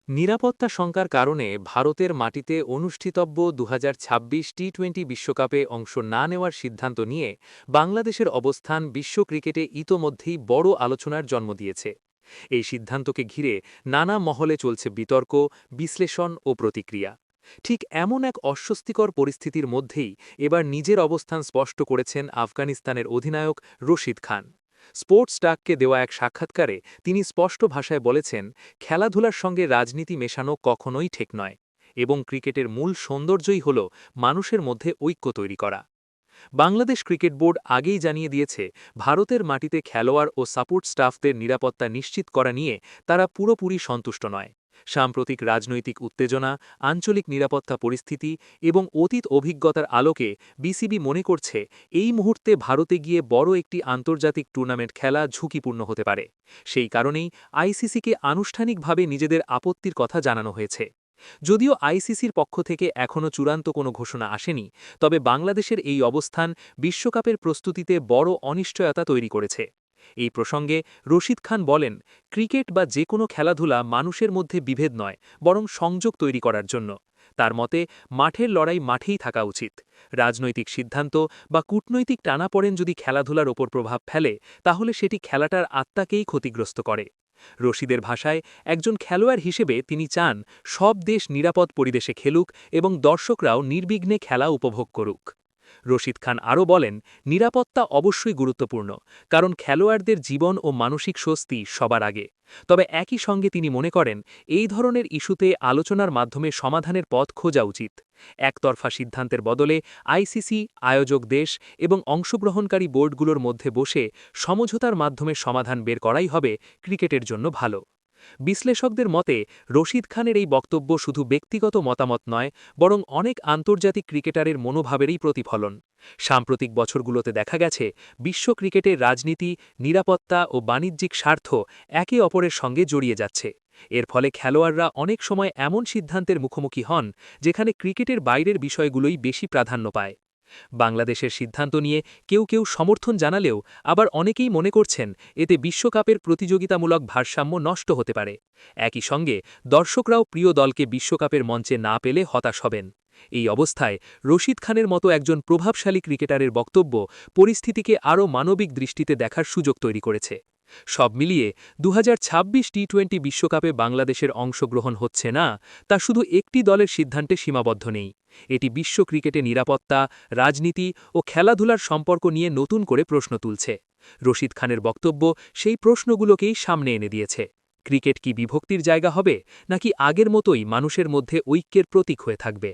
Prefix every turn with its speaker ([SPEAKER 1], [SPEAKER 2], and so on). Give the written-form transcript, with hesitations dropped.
[SPEAKER 1] নিরাপত্তা শঙ্কার কারণে ভারতের মাটিতে অনুষ্ঠিতব্য ২০২৬ টি-২০ বিশ্বকাপে অংশ না নেওয়ার সিদ্ধান্ত নিয়ে বাংলাদেশের অবস্থান বিশ্ব ক্রিকেটে ইতোমধ্যেই বড় আলোচনার জন্ম দিয়েছে। এই সিদ্ধান্তকে ঘিরে নানা মহলে চলছে বিতর্ক, বিশ্লেষণ ও প্রতিক্রিয়া। ঠিক এমন এক অস্বস্তিকর পরিস্থিতির মধ্যেই এবার নিজের অবস্থান স্পষ্ট করেছেন আফগানিস্তানের অধিনায়ক রশিদ খান। স্পোর্টস ডাককে দেওয়া এক সাক্ষাৎকারে তিনি স্পষ্ট ভাষায় বলেছেন, খেলাধুলার সঙ্গে রাজনীতি মেশানো কখনোই ঠিক নয় এবং ক্রিকেটের মূল সৌন্দর্যই হল মানুষের মধ্যে ঐক্য তৈরি করা। বাংলাদেশ ক্রিকেট বোর্ড আগেই জানিয়ে দিয়েছে, ভারতের মাটিতে খেলোয়াড় ও সাপোর্ট স্টাফদের নিরাপত্তা নিশ্চিত করা নিয়ে তারা পুরোপুরি সন্তুষ্ট নয়। সাম্প্রতিক রাজনৈতিক উত্তেজনা, আঞ্চলিক নিরাপত্তা পরিস্থিতি এবং অতীত অভিজ্ঞতার আলোকে বিসিবি মনে করছে এই মুহূর্তে ভারতে গিয়ে বড় একটি আন্তর্জাতিক টুর্নামেন্ট খেলা ঝুঁকিপূর্ণ হতে পারে। সেই কারণেই আইসিসিকে আনুষ্ঠানিকভাবে নিজেদের আপত্তির কথা জানানো হয়েছে। যদিও আইসিসির পক্ষ থেকে এখনও চূড়ান্ত কোনো ঘোষণা আসেনি, তবে বাংলাদেশের এই অবস্থান বিশ্বকাপের প্রস্তুতিতে বড় অনিশ্চয়তা তৈরি করেছে। এই প্রসঙ্গে রশিদ খান বলেন, ক্রিকেট বা যে কোনো খেলাধুলা মানুষের মধ্যে বিভেদ নয়, বরং সংযোগ তৈরি করার জন্য। তার মতে, মাঠের লড়াই মাঠেই থাকা উচিত। রাজনৈতিক সিদ্ধান্ত বা কূটনৈতিক টানাপোড়েন যদি খেলাধুলার ওপর প্রভাব ফেলে, তাহলে সেটি খেলাটার আত্মাকেই ক্ষতিগ্রস্ত করে। রশিদের ভাষায়, একজন খেলোয়াড় হিসেবে তিনি চান সব দেশ নিরাপদ পরিবেশে খেলুক এবং দর্শকরাও নির্বিঘ্নে খেলা উপভোগ করুক। রশিদ খান আরও বলেন, নিরাপত্তা অবশ্যই গুরুত্বপূর্ণ, কারণ খেলোয়াড়দের জীবন ও মানসিক স্বস্তি সবার আগে। তবে একই সঙ্গে তিনি মনে করেন, এই ধরনের ইস্যুতে আলোচনার মাধ্যমে সমাধানের পথ খোঁজা উচিত। একতরফা সিদ্ধান্তের বদলে আইসিসি, আয়োজক দেশ এবং অংশগ্রহণকারী বোর্ডগুলোর মধ্যে বসে সমঝোতার মাধ্যমে সমাধান বের করাই হবে ক্রিকেটের জন্য ভালো। বিশ্লেষকদের মতে, রশিদ খানের এই বক্তব্য শুধু ব্যক্তিগত মতামত নয়, বরং অনেক আন্তর্জাতিক ক্রিকেটারের মনোভাবেরই প্রতিফলন। সাম্প্রতিক বছরগুলোতে দেখা গেছে, বিশ্ব ক্রিকেটের রাজনীতি, নিরাপত্তা ও বাণিজ্যিক স্বার্থ একে অপরের সঙ্গে জড়িয়ে যাচ্ছে। এর ফলে খেলোয়াড়রা অনেক সময় এমন সিদ্ধান্তের মুখোমুখি হন, যেখানে ক্রিকেটের বাইরের বিষয়গুলোই বেশি প্রাধান্য পায়। বাংলাদেশের সিদ্ধান্ত নিয়ে কেউ কেউ সমর্থন জানালেও আবার অনেকেই মনে করছেন, এতে বিশ্বকাপের প্রতিযোগিতামূলক ভারসাম্য নষ্ট হতে পারে। একই সঙ্গে দর্শকরাও প্রিয় দলকে বিশ্বকাপের মঞ্চে না পেলে হতাশ হবেন। এই অবস্থায় রশিদ খানের মতো একজন প্রভাবশালী ক্রিকেটারের বক্তব্য পরিস্থিতিকে আরও মানবিক দৃষ্টিতে দেখার সুযোগ তৈরি করেছে। সব মিলিয়ে ২০২৬ টি-২০ বিশ্বকাপে বাংলাদেশের অংশগ্রহণ হচ্ছে না, তা শুধু একটি দলের সিদ্ধান্তে সীমাবদ্ধ নেই। এটি বিশ্ব ক্রিকেটে নিরাপত্তা, রাজনীতি ও খেলাধুলার সম্পর্ক নিয়ে নতুন করে প্রশ্ন তুলছে। রশিদ খানের বক্তব্য সেই প্রশ্নগুলোকেই সামনে এনে দিয়েছে। ক্রিকেট কি বিভক্তির জায়গা হবে, নাকি আগের মতোই মানুষের মধ্যে ঐক্যের প্রতীক হয়ে থাকবে?